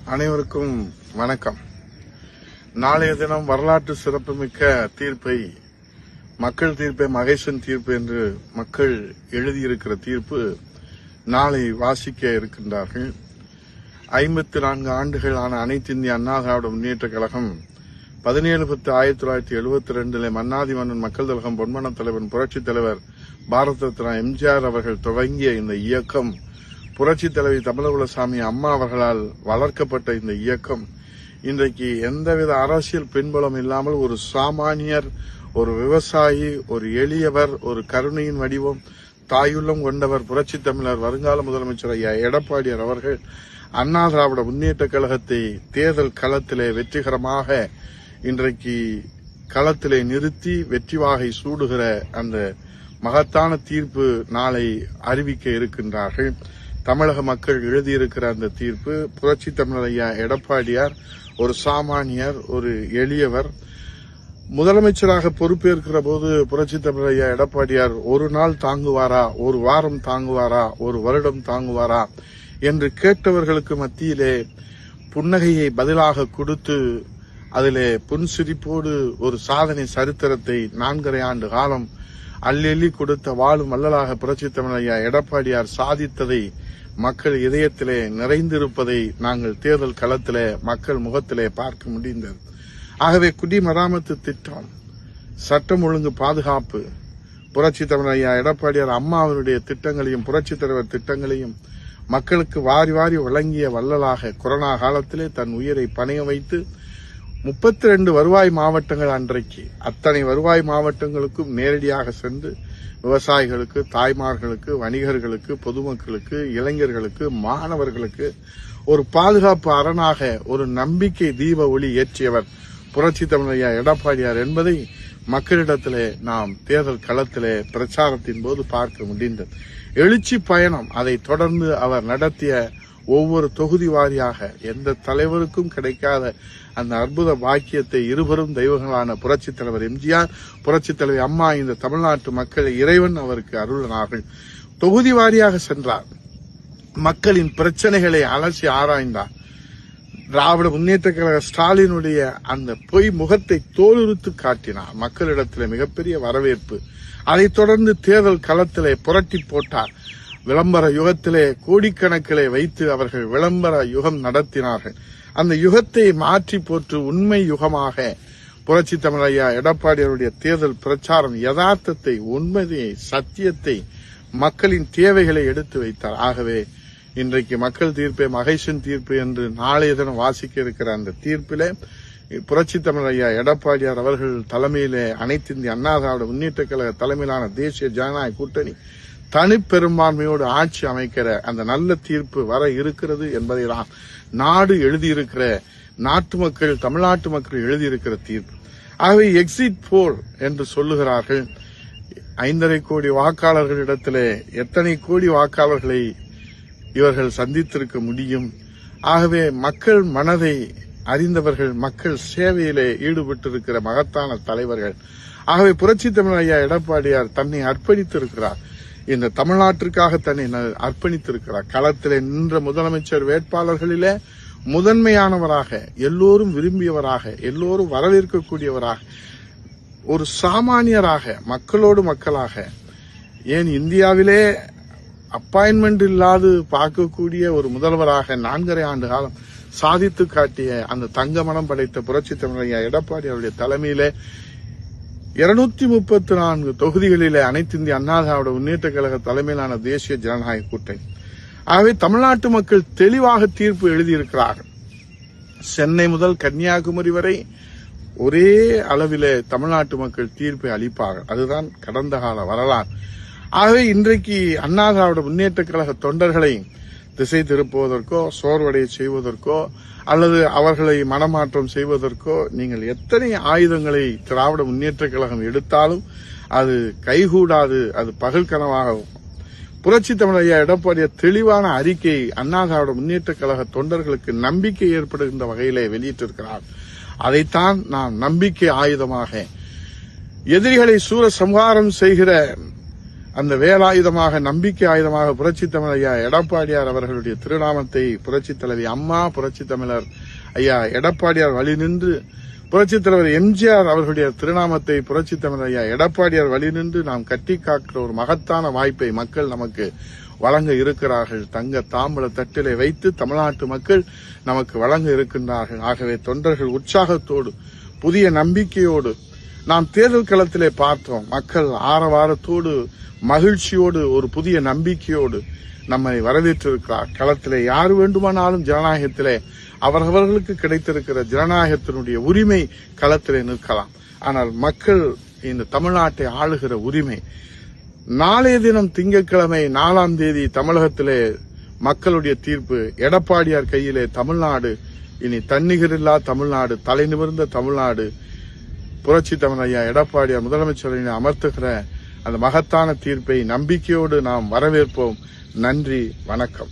அனைவருக்கும் வணக்கம். நாளைய தினம் வரலாற்று சிறப்புமிக்க தீர்ப்பை, மக்கள் தீர்ப்பை மகேசன் தீர்ப்பு என்று மக்கள் எழுதியிருக்கிற தீர்ப்பு நாளை வாசிக்க இருக்கின்றார்கள். 54 ஆண்டுகளான அனைத்து இந்திய அண்ணா திராவிட முன்னேற்ற கழகம் 17/10/1972 மன்னாதி மன்னன் மக்கள் திலகம் பொன்மன தலைவன் புரட்சித் தலைவர் பாரத ரத்னா எம்ஜிஆர் அவர்கள் தொடங்கிய இந்த இயக்கம், புரட்சித் தலைவி தமிழகுலசாமி அம்மா அவர்களால் வளர்க்கப்பட்ட இந்த இயக்கம் இன்றைக்கு எந்தவித அரசியல் பின்புலம் இல்லாமல் ஒரு சாமானியர், ஒரு விவசாயி, ஒரு எளியவர், ஒரு கருணையின் வடிவம், தாயுள்ளம் கொண்டவர் புரட்சித் தமிழர் வருங்கால முதலமைச்சர் ஐயா எடப்பாடியார் அவர்கள் அண்ணா திராவிட முன்னேற்ற கழகத்தை தேர்தல் களத்திலே வெற்றிகரமாக இன்றைக்கு களத்திலே நிறுத்தி வெற்றி வாகை சூடுகிற அந்த மகத்தான தீர்ப்பு நாளை அறிவிக்க இருக்கின்றார்கள். தமிழக மக்கள் எழுதியிருக்கிற அந்த தீர்ப்பு, புரட்சி தமிழர் ஐயா எடப்பாடியார் ஒரு சாமானியர், ஒரு எளியவர். முதலமைச்சராக பொறுப்பேற்கிற போது புரட்சி தமிழர் ஐயா எடப்பாடியார் ஒரு நாள் தாங்குவாரா, ஒரு வாரம் தாங்குவாரா, ஒரு வருடம் தாங்குவாரா என்று கேட்டவர்களுக்கு மத்தியிலே புன்னகையை பதிலாக கொடுத்து அதிலே புன்சிரிப்போடு ஒரு சாதனை சரித்திரத்தை 4.5 ஆண்டு காலம் அள்ளி கொடுத்த வாழும் வள்ளலாக புரட்சி தமிழர் ஐயா எடப்பாடியார் சாதித்ததை, மக்கள் இதயத்திலே நிறைந்திருப்பதை நாங்கள் தேர்தல் களத்திலே மக்கள் முகத்திலே பார்க்க முடிந்தது. ஆகவே குடிமராமத்து திட்டம், சட்டம் ஒழுங்கு பாதுகாப்பு, புரட்சி தமிழர் ஐயா எடப்பாடியார் அம்மா அவருடைய திட்டங்களையும் புரட்சித் தலைவர் திட்டங்களையும் மக்களுக்கு வாரி வாரி வழங்கிய வள்ளலாக கொரோனா காலத்திலே தன் உயிரை பணைய வைத்து 32 வருவாய் மாவட்டங்கள் அன்றைக்கு அத்தனை வருவாய் மாவட்டங்களுக்கும் நேரடியாக சென்று விவசாயிகளுக்கு, தாய்மார்களுக்கு, வணிகர்களுக்கு, பொதுமக்களுக்கு, இளைஞர்களுக்கு, மாணவர்களுக்கு ஒரு பாதுகாப்பு அரணாக ஒரு நம்பிக்கை தீப ஒளி ஏற்றியவர் புரட்சி தமிழர் ஐயா எடப்பாடியார் என்பதை மக்களிடத்திலே நாம் தேர்தல் களத்திலே பிரச்சாரத்தின் போது பார்க்க முடிந்தது. எழுச்சி பயணம், அதை தொடர்ந்து அவர் நடத்திய ஒவ்வொரு தொகுதி வாரியாக எந்த தலைவருக்கும் கிடைக்காத அந்த அற்புத பாக்கியத்தை இருவரும் தெய்வங்களான புரட்சித் தலைவர் எம்ஜிஆர், புரட்சித் தலைவி அம்மா இந்த தமிழ்நாட்டு மக்களை இறைவன் அவருக்கு அருளினார்கள். தொகுதி வாரியாக சென்றார், மக்களின் பிரச்சனைகளை அலசி ஆராய்ந்தார். திராவிட முன்னேற்ற கழக ஸ்டாலினுடைய அந்த பொய் முகத்தை தோலுரித்து காட்டினார். மக்களிடத்திலே மிகப்பெரிய வரவேற்பு. அதைத் தொடர்ந்து தேர்தல் களத்திலே புரட்டி போட்டார். விளம்பர யுகத்திலே கோடிக்கணக்கிலே வைத்து அவர்கள் விளம்பர யுகம் நடத்தினார்கள். அந்த யுகத்தை மாற்றி போட்டு உண்மை யுகமாக புரட்சி தமிழர் ஐயா எடப்பாடியாருடைய தேர்தல் பிரச்சாரம் யதார்த்தத்தை, உண்மையை, சத்தியத்தை, மக்களின் தேவைகளை எடுத்து வைத்தார். ஆகவே இன்றைக்கு மக்கள் தீர்ப்பை மகேசன் தீர்ப்பு என்று நாளைய தினம் வாசிக்க இருக்கிற அந்த தீர்ப்பிலே புரட்சி தமிழர் ஐயா எடப்பாடியார் அவர்கள் தலைமையிலே அனைத்து இந்திய அண்ணா திராவிட முன்னேற்ற கழக தலைமையிலான தேசிய ஜனநாயக கூட்டணி தனிப்பெரும்பான்மையோடு ஆட்சி அமைக்கிற அந்த நல்ல தீர்ப்பு வர இருக்கிறது என்பதை தான் நாடு எழுதியிருக்கிற, நாட்டு மக்கள், தமிழ்நாட்டு மக்கள் எழுதியிருக்கிற தீர்ப்பு. ஆகவே எக்ஸிட் போல் என்று சொல்லுகிறார்கள். 5.5 கோடி வாக்காளர்களிடத்திலே எத்தனை கோடி வாக்காளர்களை இவர்கள் சந்தித்திருக்க முடியும்? ஆகவே மக்கள் மனதை அறிந்தவர்கள், மக்கள் சேவையிலே ஈடுபட்டிருக்கிற மகத்தான தலைவர்கள். ஆகவே புரட்சி தமிழர் ஐயா எடப்பாடியார் தன்னை அர்ப்பணித்திருக்கிறார். இந்த தமிழ்நாட்டிற்காக தன்னை அர்ப்பணித்திருக்கிறார். களத்திலே நின்ற முதலமைச்சர் வேட்பாளர்களிலே முதன்மையானவராக, எல்லோரும் விரும்பியவராக, எல்லோரும் வரவேற்கக்கூடியவராக, ஒரு சாமானியராக, மக்களோடு மக்களாக, ஏன் இந்தியாவிலே அப்பாயின்மெண்ட் இல்லாது பார்க்கக்கூடிய ஒரு முதல்வராக 4.5 ஆண்டு காலம் சாதித்து காட்டிய அந்த தங்க மனம் படைத்த புரட்சி தமிழர் ஐயா எடப்பாடி அவருடைய தலைமையிலே 234 தொகுதிகளிலே அனைத்து இந்திய அண்ணா திராவிட முன்னேற்ற கழக தலைமையிலான தேசிய ஜனநாயக கூட்டணி. ஆகவே தமிழ்நாட்டு மக்கள் தெளிவாக தீர்ப்பு எழுதியிருக்கிறார்கள். சென்னை முதல் கன்னியாகுமரி வரை ஒரே அளவிலே தமிழ்நாட்டு மக்கள் தீர்ப்பை அளிப்பார்கள். அதுதான் கடந்த கால வரலாறு. ஆகவே இன்றைக்கு அண்ணா திராவிட முன்னேற்ற கழக தொண்டர்களை திசை திருப்புவதற்கோ, சோர்வடைய செய்வதற்கோ, அல்லது அவர்களை மனமாற்றம் செய்வதற்கோ நீங்கள் எத்தனை ஆயுதங்களை திராவிட முன்னேற்ற கழகம் எடுத்தாலும் அது கைகூடாது, அது பகல் கனவாகும். புரட்சி தமிழர் ஐயா எடப்பாடியார் தெளிவான அறிக்கை அண்ணா திராவிட முன்னேற்ற கழக தொண்டர்களுக்கு நம்பிக்கை ஏற்படுகின்ற வகையிலே வெளியிட்டிருக்கிறார். அதைத்தான் நாம் நம்பிக்கை ஆயுதமாக, எதிரிகளை சூர சம்ஹாரம் செய்கிற அந்த வேலாயுதமாக, நம்பிக்கை ஆயுதமாக புரட்சித் தமிழர் ஐயா எடப்பாடியார் அவர்களுடைய திருநாமத்தை புரட்சித் தலைவி அம்மா, புரட்சித் தமிழர் ஐயா எடப்பாடியார் வழி நின்று, புரட்சித் தலைவர் எம்ஜிஆர் அவர்களுடைய திருநாமத்தை புரட்சித் தமிழர் ஐயா எடப்பாடியார் வழி நின்று நாம் கட்டி காக்கிற ஒரு மகத்தான வாய்ப்பை மக்கள் நமக்கு வழங்க இருக்கிறார்கள். தங்க தாம்பல தட்டிலே வைத்து தமிழ்நாட்டு மக்கள் நமக்கு வழங்க இருக்கின்றார்கள். ஆகவே தொண்டர்கள் உற்சாகத்தோடு, புதிய நம்பிக்கையோடு, நாம் தேர்தல் களத்திலே பார்த்தோம், மக்கள் ஆரவாரத்தோடு, மகிழ்ச்சியோடு, ஒரு புதிய நம்பிக்கையோடு நம்மை வரவேற்றிருக்கிறார். களத்திலே யார் வேண்டுமானாலும் ஜனநாயகத்திலே அவர்களுக்கு கிடைத்திருக்கிற ஜனநாயகத்தினுடைய உரிமை களத்திலே நிற்கலாம். ஆனால் மக்கள் இந்த தமிழ்நாட்டை ஆளுகிற உரிமை, நாளைய தினம் திங்கட்கிழமை 4ஆம் தேதி தமிழகத்திலே மக்களுடைய தீர்ப்பு, எடப்பாடியார் கையிலே தமிழ்நாடு இனி தன்னிகரில்லா தமிழ்நாடு, தலை நிமிர்ந்த தமிழ்நாடு, புரட்சி தமிழர் ஐயா எடப்பாடியார் முதலமைச்சரின் அமர்த்துகிற அந்த மகத்தான தீர்ப்பை நம்பிக்கையோடு நாம் வரவேற்போம். நன்றி, வணக்கம்.